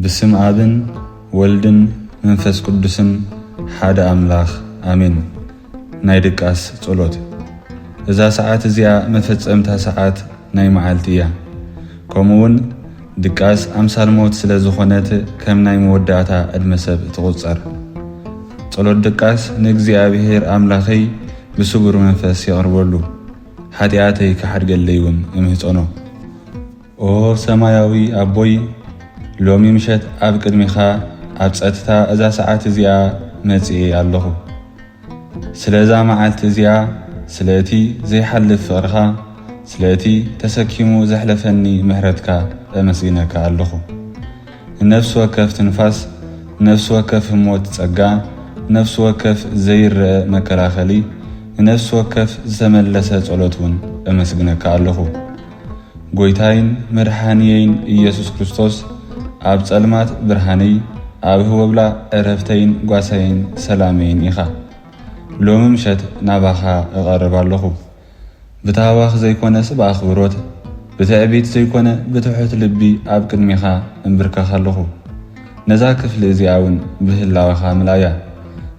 بسم آبن ولدن منفس قدسن حاد أملاخ آمين نايدك أس صلوت إذا ساعات زيا مفتس أمتا ساعات ناي معالتيا كومون دكاس أمسال موت سلازخونات كم ناي مودعتا أدمسب تغصر صلوت دكاس نكزي أبيهير أملاخي بسبر منفس يغربولو حتياتي كحد قليون امهتونو او سماياوي أبوي لومي مشت أبكر ميخا أبسأتتا إذا ساعات زيا مزئي اللهو سلازا معالت زيا سلاتي زي حلف فرخا سلاتي تسكيمو زحلفني مهرتكا أمسينك اللهو النفس وكف تنفس نفس وكف موت تسقا نفس وكف زير مكراخلي نفس وكف زملسة صلوتون أمسينك اللهو قويتاين مرحانيين إيسوس كريستوس أب صلمات برهاني أب هو بلا أرفتين قواسين سلامين إخا لوم مشت ناباخا أغرب اللهو بتاواخ زيكونس بأخبروت بتعبيت زيكون بتوحت لبي أب كدميخا انبركاخ اللهو نزاك فلزياون بهلاوخا ملايا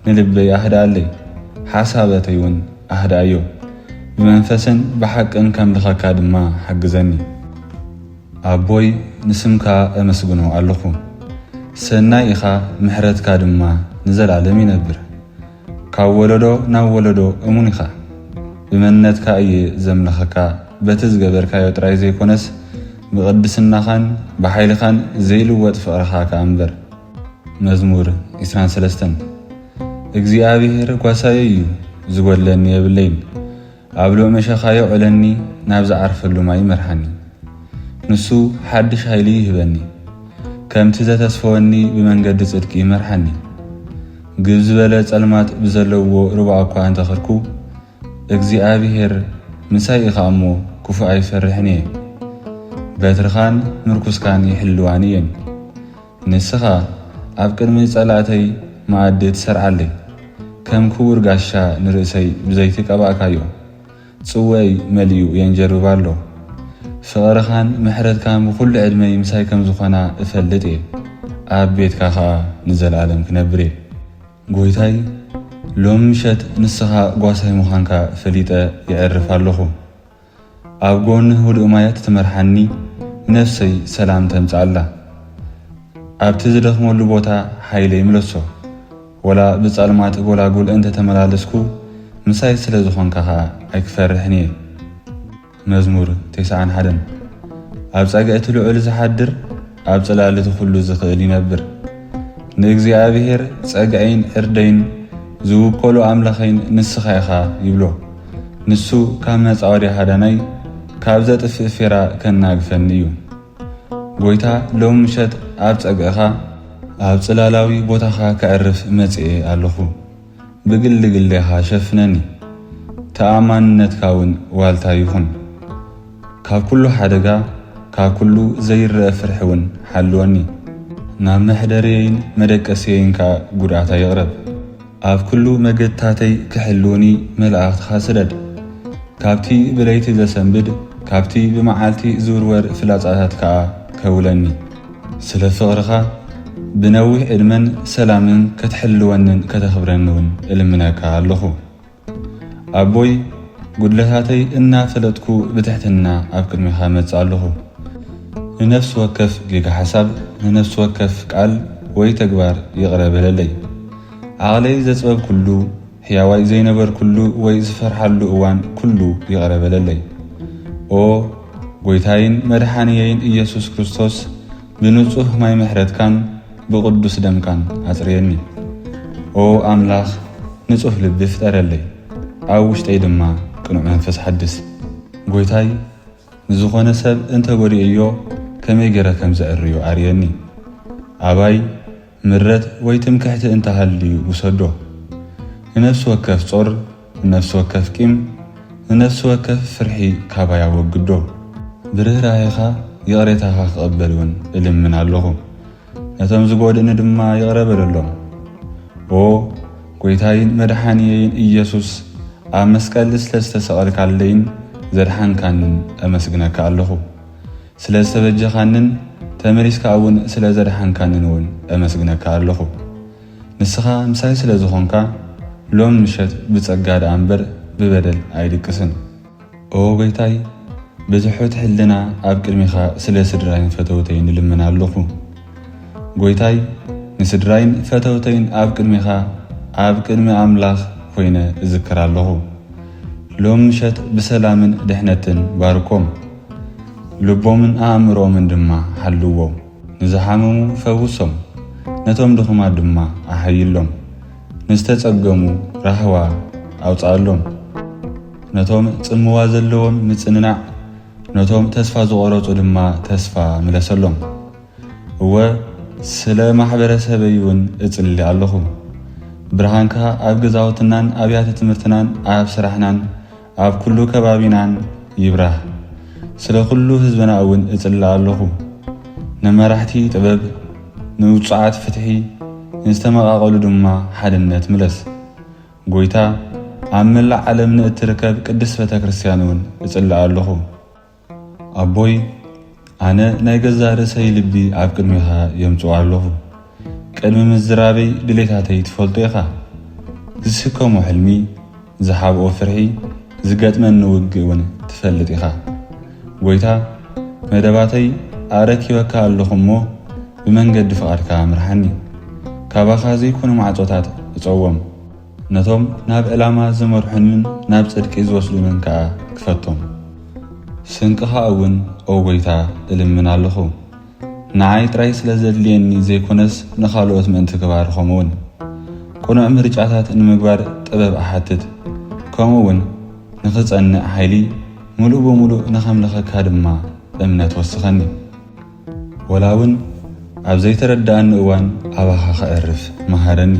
نلبي أهدا لي حسابتيون أهدا أيو بمنفسن بحق انكم لخاكا دما حق زني أبوي نسمكا أمسقنو اللخو سناي إخا محرتكا دما نزل عالمي نبر كاولدو ناولدو أمون إخا بمنتكا أي زملخكا بتزقبركا يوتراي زي كونس بغدسنا خان بحيل خان زي لوات فأرخاكا أمبر مزمور إسران سلستن اكزي أبيهر كواسايو زقول لني بالليل أبلو مشاخايو علني نابز عرف اللوماي مرحاني نسو حدش هايلي يهبني كم تزا تسفوني بمنقد صدقي مرحاني قبز بلد علمات بزلو ربعكو أنت خركو اكزي أبيهر مساي إخامو كفو أي فرحني باترخان مركز كان يحلوانيين نسخا أبكر من صلاتي ما أديت سرعلي كم كور قاشا نرسي بزيتك أباكايو صوي مليو ينجرب بالو فغرخان محرد كان بكل عدمي مساي كم زخانا افلتي أب بيت كاخا نزل عالم كنبري قويتاي لوم مشت نسخا قواسي مخانكا فليتا يعرف اللخو أب قون هود أمايات تمرحاني نفسي سلام تمتع الله أب تزدخ مولو بوتا حيلي ملسو ولا بصالمات ولا قول أنت تملالسكو مساي سلازخون كها أكفرحني مزمور 91 أب صاقعت العول زحدر أب صلالة خلو زخيل ينبر نكزي أبيهر صاقعين إردين زو كولو أملخين نسخيخا يبلو نسو كامنا صعوري هاداناي كابزات فيرا كنا قفنيو قويتا لوم مشت أب صاقعخا أب صلالاوي بوتاخا كأرف مزئي ألخو بقل شفنني تأمان نتكاون والتا يخون كاب كلو حدقا كاب كلو زير فرحون حلواني نام محدرين مدكسيين كا قرعتا يغرب أب كلو مقدتاتي كحلوني ملعاقت خاسدد كابتي بليتي زسنبد كابتي بمعالتي زورور فلاتاتات كا كولاني سلفغرخا بنوي علمن سلامن كتحلوانن كتخبرنون علمناكا اللخو أبوي قدلتاتي إنا فلتكو بتحتنا أبكر مخامت اللخو لنفس وكف جيجا حساب لنفس وكف قال ويتقبار يغرب للي عقلي زتباب كلو حياواي زينبر كلو ويزفر حلو اوان كلو يغرب للي او قويتاين مرحانيين إيسوس كريستوس بنصوح ماي محرد كان بقدس دم كان أسريني او أملاخ نصوح لبي فتر لي أو وشتاي دما كنو منفس حدث قويتاي نزوخونا سب انت قولي ايو كمي جرا كم زأريو عريني عباي مرت ويتم كحت انت هالي وصدو نفس وكف صور نفس وكف كيم نفس وكف فرحي كابايا وقدو بره رايخا يغريتها قبلون إلم من اللغو نتم زقود إن دما يغرب لهم او قويتاين مدحانيين إيسوس أمسكال سلسة عليين زرحان كان أمسكنا كاللهو سلسة بجخانن ተመሪስካ እውን ስለ ዘድሓንካንን እውን ኣመስግነካ ኣለኹ። ንስኻ ምሳይ ስለ ዝኾንካ ሎም ምሸት ብጸጋ ደኣ እምበር ብበደል ኣይድቅስን። ኦ ጎይታይ ብትሑት ሕልና ኣብ ቅድሚኻ ስለ ስድራይን ፈተውተይን ልምና ኣለኹ። ጎይታይ ንስድራይን ፈተውተይን ኣብ ቅድሚኻ ኣብ ቅድሚ ኣምላኽ ኮይነ እዝክር ኣለኹ። ሎም ምሸት ብሰላምን ድሕነትን ባርኮም፣ ልቦምን ኣእምሮምን ድማ ሓልዎ። ንዝሓመሙ ፈውሶም፣ ነቶም ድኹማት ድማ ኣሓይሎም። ንዝተጸገሙ ራህዋ ኣውፃሎም፣ ነቶም ጽምዋ ዘለዎም ምጽንናዕ፣ ነቶም ተስፋ ዝቆረጹ ድማ ተስፋ ምለሰሎም። እወ ስለ ማሕበረሰበይ እውን እጽሊ ኣለኹ። ብርሃንካ ኣብ ገዛውትናን ኣብያተ ትምህርትናን ኣብ ስራሕናን ኣብ ኩሉ ከባቢናን ይብራህ። ስለ ኩሉ ህዝብና እውን እጽሊ ኣለኹ። ንመራሕቲ ጥበብ፣ ንውጽዓት ፍትሒ፣ ንዝተመቓቐሉ ድማ ሓድነት ምለስ። ጎይታ ኣብ መላእ ዓለም ንእትርከብ ቅድስት ቤተ ክርስቲያን እውን እጽሊ ኣለኹ። ኣቦይ ኣነ ናይ ገዛ ርእሰይ ልቢ ኣብ ቅድሚኻ የምጽኡ ኣለኹ። ቅድሚ ምዝራበይ ድሌታተይ ትፈልጦ ኢኻ። ዝስከሞ ሕልሚ፣ ዝሓብኦ ፍርሒ፣ ዝገጥመኒ ውግእ እውን ትፈልጥ ኢኻ። ጎይታ መደባተይ ኣረኪበካ ኣለኹ እሞ ብመንገዲ ፍቓድካ ምርሓኒ። ካባኻ ዘይኮኑ ማዕጾታት እፀዎም፣ ነቶም ናብ ዕላማ ዝመርሑንን ናብ ጽድቂ ዝወስዱንን ከዓ ክፈቶም። ስንቅኻ እውን ኦ ጎይታ እልምን ኣለኹ። ንዓይ ጥራይ ስለ ዘድልየኒ ዘይኮነስ ንኻልኦት ምእንቲ ክባርኾም እውን ቁኑዕ ምርጫታት ንምግባር ጥበብ ኣሓትት፣ ከምኡውን ንኽጸንዕ ሓይሊ ሙሉእ ብምሉእ ንኸምለኸካ ድማ እምነት ወስኸኒ። ወላ እውን ኣብ ዘይተረዳእኒ እዋን ኣባኻ ኸዕርፍ መሃረኒ።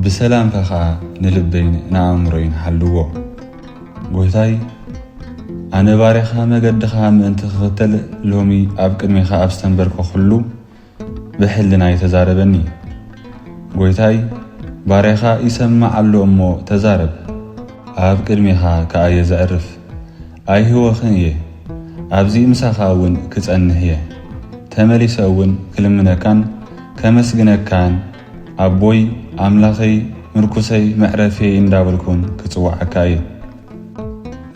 ብሰላምካ ከዓ ንልበይን ንኣእምሮይን ሓልዎ። ጎይታይ ኣነ ባርያኻ መገድኻ ምእንቲ ክኽተል ሎሚ ኣብ ቅድሚኻ ኣብ ዝተንበርኮ ኩሉ ብሕልናይ ተዛረበኒ። ጎይታይ ባርያኻ ይሰማዕ ኣሎ እሞ ተዛረብ። ኣብ ቅድሚኻ ከዓ እየ ዘዕርፍ፣ ኣይህወኽን እየ። ኣብዚ ምሳኻ እውን ክጸንሕ እየ። ተመሊሰ እውን ክልምነካን ከመስግነካን ኣቦይ ኣምላኸይ ምርኩሰይ መዕረፈይ እንዳበልኩን ክጽዋዓካ እየ።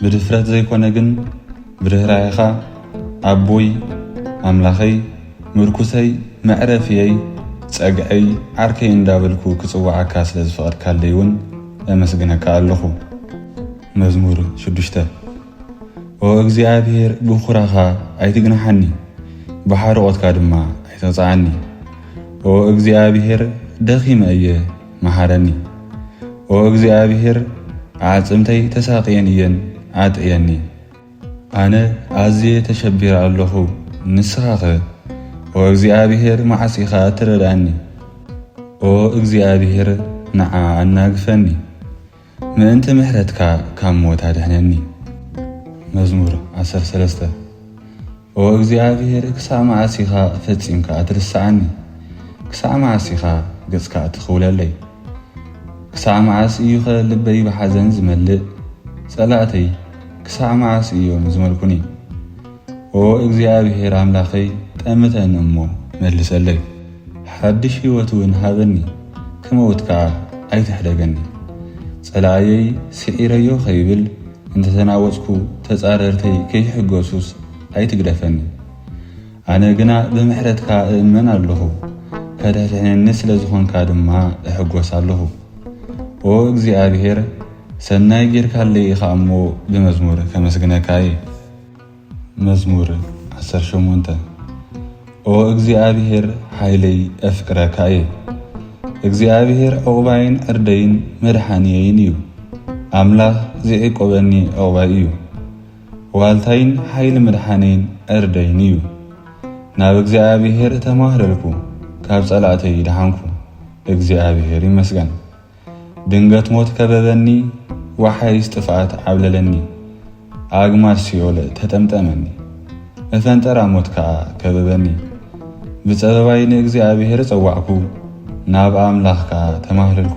ብድፍረት ዘይኮነ ግን ብርህራይኻ ኣቦይ ኣምላኸይ ምርኩሰይ መዕረፍየይ ጸግዐይ ዓርከይ እንዳበልኩ ክጽዋዓካ ስለ ዝፈቐድካለይ እውን ኣመስግነካ ኣለኹ። መዝሙር 6 ኦ እግዚኣብሔር ብኹራኻ ኣይትግናሓኒ፣ ብሓርቆትካ ድማ ኣይተቕፅዓኒ። ኦ እግዚኣብሔር ደኺመ እየ መሃረኒ። ኦ እግዚኣብሔር ዓጽምተይ ተሳቕየን እየን ኣጥየኒ። ኣነ ኣዝየ ተሸቢረ ኣለኹ፣ ንስኻኸ ኦ እግዚኣብሔር መዓጺኻ ትረዳእኒ። ኦ እግዚኣብሔር ንዓ ኣናግፈኒ፣ ምእንቲ ምሕረትካ ካብ ሞት ኣድሕነኒ። መዝሙር 13 ኦ እግዚኣብሔር ክሳብ መዓሲኻ ፈጺምካ ትርስዓኒ፣ ክሳብ መዓሲኻ ገጽካ ትኽውለለይ። ክሳብ መዓስ እዩኸ ልበይ ብሓዘን ዝመልእ፣ ጸላእተይ ክሳብ መዓስ እዮም ዝመልኩኒ። ኦ እግዚኣብሔር ኣምላኸይ ጠምተን እሞ መልሰለይ። ሓድሽ ሕይወት እውን ሃበኒ፣ ክመውት ከዓ ኣይትሕደገኒ። ጸላእየይ ስዒረዮ ኸይብል እንተተናወጽኩ ተጻረርተይ ከይሕጐሱስ ኣይትግደፈኒ። ኣነ ግና ብምሕረትካ እእመን ኣለኹ፣ ከድሕነኒ ስለ ዝኾንካ ድማ እሕጐስ ኣለኹ። ኦ እግዚኣብሔር ሰናይ ጌርካለይ ኢኻ እሞ ብመዝሙር ከመስግነካ እየ። መዝሙር 18 ኦ እግዚኣብሔር ሓይለይ ኣፍቅረካ እየ። እግዚኣብሔር ዕቑባይን ዕርደይን መድሓኒየይን እዩ፣ ኣምላኽ ዘዕቆበኒ ዕቑባይ እዩ። ዋልታይን ሓይሊ መድሓነይን ዕርደይን እዩ። ናብ እግዚኣብሔር ተማህለልኩ፣ ካብ ጸላእተይ ድሓንኩ። እግዚኣብሔር ይመስገን። ድንገት ሞት ከበበኒ፣ ወሓይስ ጥፍኣት ዓብለለኒ። ኣግማድ ሲኦል ተጠምጠመኒ፣ መፈንጠራ ሞት ከዓ ከበበኒ። ብጸበባይ ንእግዚኣብሔር ጸዋዕኩ፣ ናብ ኣምላኽ ከዓ ተማህለልኩ።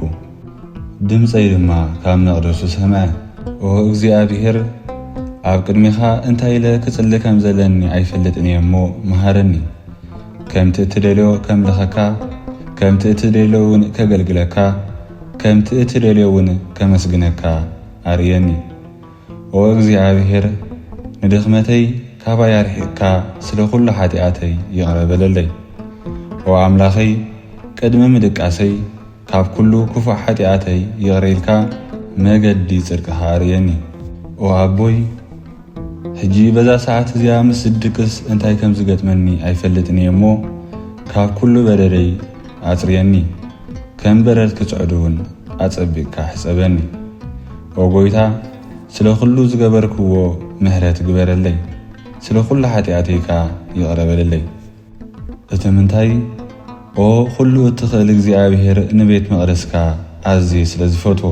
ድምፀይ ድማ ካብ መቕደሱ ሰምዐ። ኦ እግዚኣብሔር ኣብ ቅድሚኻ እንታይ ኢለ ክጽሊ ከም ዘለኒ ኣይፈልጥን እየ እሞ መሃረኒ። ከምቲ እትደልዮ ከምልኸካ ከምቲ እትደልዮ እውን ከገልግለካ ከምቲ እትደልዮ እውን ከመስግነካ ኣርየኒ። ኦ እግዚኣብሔር ንድኽመተይ ካባይ ኣርሒቕካ ስለ ኩሉ ሓጢኣተይ ይቕረ በለለይ። ኦ ኣምላኸይ ቅድሚ ምድቃሰይ ካብ ኩሉ ክፉእ ሓጢኣተይ ይቕረ ኢልካ መገዲ ጽድቅኻ ኣርየኒ። ኦ ኣቦይ ሕጂ በዛ ሰዓት እዚኣ ምስ ዝድቅስ እንታይ ከም ዝገጥመኒ ኣይፈልጥን እሞ ካብ ኩሉ በደለይ ኣጽርየኒ። ከም በረድ ክጽዕዱ እውን ኣጸቢቕካ ሕጸበኒ። ኦ ጎይታ ስለ ኩሉ ዝገበርክዎ ምሕረት ግበረለይ፣ ስለ ኩሉ ሓጢኣተይካ ይቕረ በለለይ። እቲ ምንታይ ኦ ኩሉ እትኽእል እግዚኣብሔር ንቤት መቕደስካ ኣዝየ ስለ ዝፈትዎ፣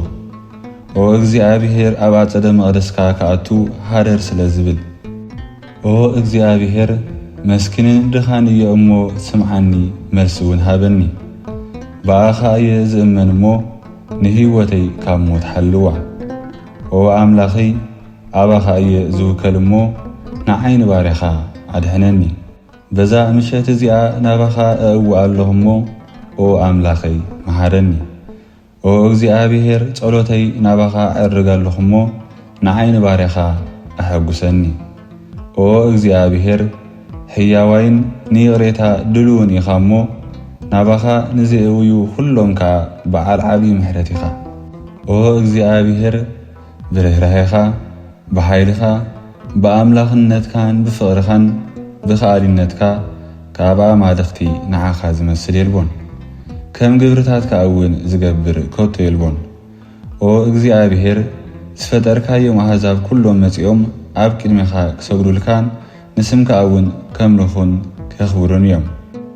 ኦ እግዚኣብሔር ኣብ ኣጸደ መቕደስካ ከኣቱ ሃደር ስለ ዝብል፣ ኦ እግዚኣብሔር መስኪንን ድኻን እየ እሞ ስምዓኒ መልሲ እውን ሃበኒ። ብኣኻ እየ ዝእመን እሞ ንህይወተይ ካብ ሞት ሓልዋ። ኦ ኣምላኸይ ኣባኻ እየ ዝውከል እሞ ንዓይኒ ባርኻ ኣድሕነኒ። በዛ ምሸት እዚኣ ናባኻ እእውእ ኣለኹ እሞ ኦ ኣምላኸይ መሃረኒ። ኦ እግዚኣብሔር ጸሎተይ ናባኻ ኣዕርግ ኣለኹ እሞ ንዓይኒ ባርኻ ኣሐጉሰኒ። ኦ እግዚኣብሔር ሕያዋይን ንይቕሬታ ድልውን ኢኻ እሞ ናባኻ ንዘእውዩ ኩሎም ከዓ በዓል ዓብዪ ምሕረት ኢኻ። ኦ እግዚኣብሔር ብርህራሄኻ ብሓይልኻ ብኣምላኽነትካን ብፍቕርኻን ብኸኣሊነትካ ካብ ኣማልኽቲ ንዓኻ ዝመስል የልቦን፣ ከም ግብርታትካ እውን ዝገብር ከቶ የልቦን። ኦ እግዚኣብሔር ዝፈጠርካዮም ኣሕዛብ ኩሎም መጺኦም ኣብ ቅድሜኻ ክሰግዱልካን ንስምካ እውን ከምልኹን ከኽብሩን እዮም።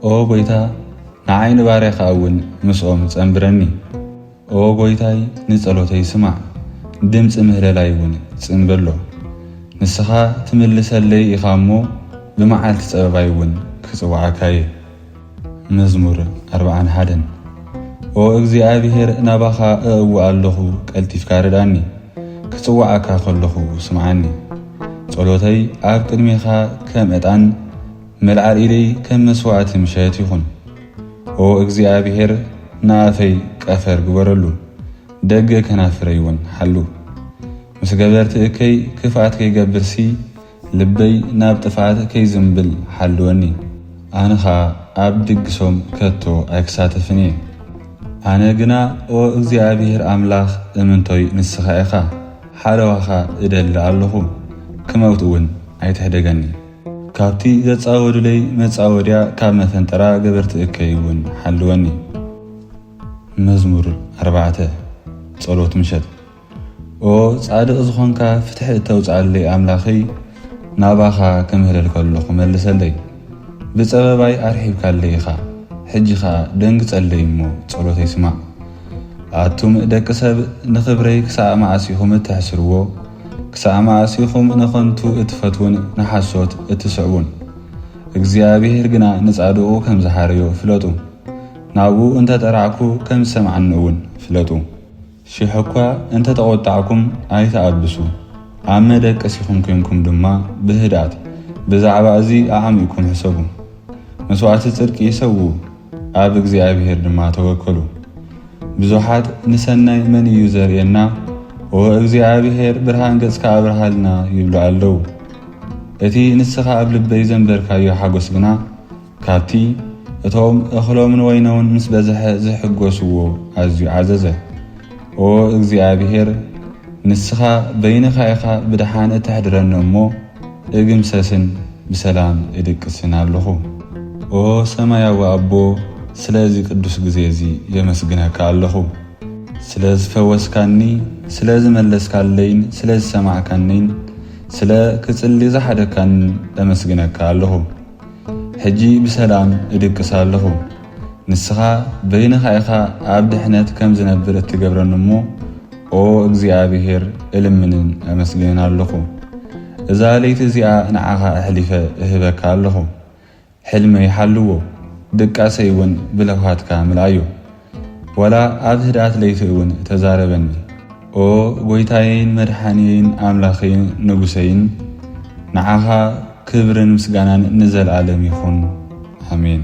ኦ ጎይታ ንዓይኒ ባርያኻ እውን ምስኦም ጸንብረኒ። ኦ ጎይታይ ንጸሎተይ ስማዕ፣ ድምፂ ምህለላይ እውን ጽንበሎ። ንስኻ ትምልሰለይ ኢኻ እሞ ብመዓልቲ ጸበባይ እውን ክጽዋዓካ እየ። መዝሙር 41 ኦ እግዚኣብሔር ናባኻ እእውእ ኣለኹ ቀልጢፍካ ርዳኒ፣ ክጽዋዓካ ከለኹ ስምዓኒ። ጸሎተይ ኣብ ቅድሜኻ ከም ዕጣን መልዓል ኢለይ ከም መስዋዕቲ ምሸት ይኹን። ኦ እግዚኣብሔር ንኣፈይ ቀፈር ግበረሉ፣ ደገ ከናፍረይ እውን ሓሉ። ምስ ገበርቲ እከይ ክፍኣት ከይገብርሲ ልበይ ናብ ጥፍኣት ከይዝምብል ሓልወኒ። ኣነኻ ኣብ ድግሶም ከቶ ኣይክሳተፍን እየ። ኣነ ግና ኦ እግዚኣብሔር ኣምላኽ እምንቶይ ንስኻ ኢኻ፣ ሓለዋኻ እደሊ ኣለኹ፣ ክመውት እውን ኣይትሕደገኒ። ካብቲ ዘጻወዱለይ መጻወድያ ካብ መፈንጠራ ገበርቲ እከይ እውን ሓልወኒ። መዝሙር 4 ጸሎት ምሸት ኦ ጻድቕ ዝኾንካ ፍትሒ እተውፅዓለይ ኣምላኸይ፣ ናባኻ ክምህለል ከለኹ መልሰለይ። ብጸበባይ ኣርሒብካለይ ኢኻ፣ ሕጂኻ ደንግጸለይ እሞ ጸሎተይ ስማዕ። ኣቱም ደቂ ሰብ ንኽብረይ ክሳዕ መዓሲኹም እትሕስርዎ፣ ክሳዕ መዓሲኹም ንኸንቱ እትፈትውን ንሓሶት እትስዕቡን። እግዚኣብሔር ግና ንጻድቑ ከም ዝሓርዮ ፍለጡ፣ ናብኡ እንተጠራዕኩ ከም ዝሰምዓኒ እውን ፍለጡ። ሽሕ እኳ እንተተቖጣዕኩም ኣይተኣብሱ፣ ኣብ መደቀሲኹም ኮንኩም ድማ ብህድኣት ብዛዕባ እዚ ኣዓሚቕኩም ሕሰቡ። መስዋዕቲ ጽድቂ ይሰዉ፣ ኣብ እግዚኣብሔር ድማ ተወከሉ። ብዙሓት ንሰናይ መን እዩ ዘርየና፣ ኦ እግዚኣብሔር ብርሃን ገጽካ ኣብርሃልና ይብሉ ኣለዉ። እቲ ንስኻ ኣብ ልበይ ዘንበርካዮ ሓጐስ ግና ካብቲ እቶም እኽሎምን ወይነውን ምስ በዝሐ ዝሕጐስዎ ኣዝዩ ዓዘዘ። ኦ እግዚኣብሔር ንስኻ በይንኻ ኢኻ ብድሓን እተሕድረኒ እሞ እግምሰስን ብሰላም እድቅስን ኣለኹ። ኦ ሰማያዊ ኣቦ ስለዚ ቅዱስ ጊዜ እዚ የመስግነካ ኣለኹ። ስለ ዝፈወስካኒ፣ ስለ ዝመለስካለይን፣ ስለ ዝሰማዕካነይን፣ ስለ ክጽሊ ዝሓደካን ለመስግነካ ኣለኹ። ሕጂ ብሰላም እድቅስ ኣለኹ። ንስኻ በይንኻ ኢኻ ኣብ ድሕነት ከም ዝነብር እትገብረኒ እሞ ኦ እግዚኣብሔር እልምንን ኣመስግንን ኣለኹ። እዛ ለይቲ እዚኣ ንዓኻ ኣሕሊፈ እህበካ ኣለኹ። ሕልመይ ሓልዎ፣ ድቃሰይ እውን ብለውሃትካ ምልኣዮ። ወላ ኣብ ህድኣት ለይቲ እውን ተዛረበኒ። ኦ ጐይታየይን መድሓኒየይን ኣምላኸይን ንጉሰይን፣ ንዓኻ ክብርን ምስጋናን ንዘለዓለም ይኹን። አሜን።